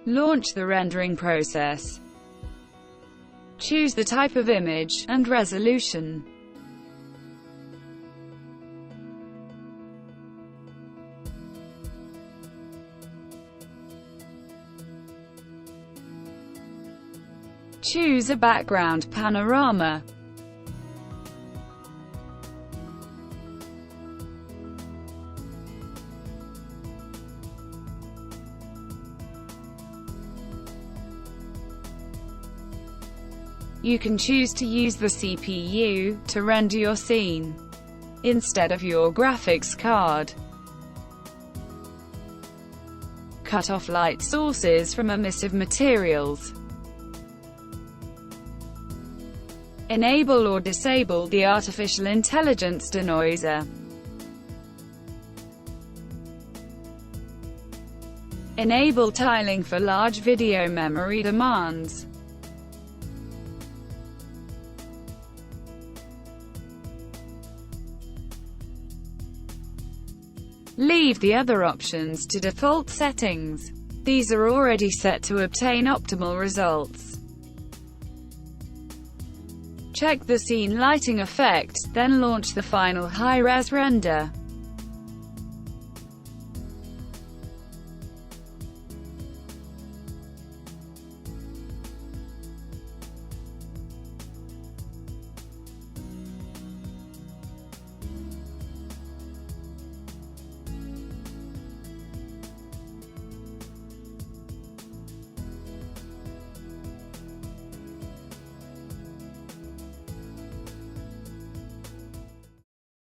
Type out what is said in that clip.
Launch the rendering process. Choose the type of image, and resolution. Choose a background panorama. You can choose to use the CPU to render your scene instead of your graphics card. Cut off light sources from emissive materials. Enable or disable the artificial intelligence denoiser. Enable tiling for large video memory demands. Leave the other options to default settings. These are already set to obtain optimal results. Check the scene lighting effect, then launch the final high-res render.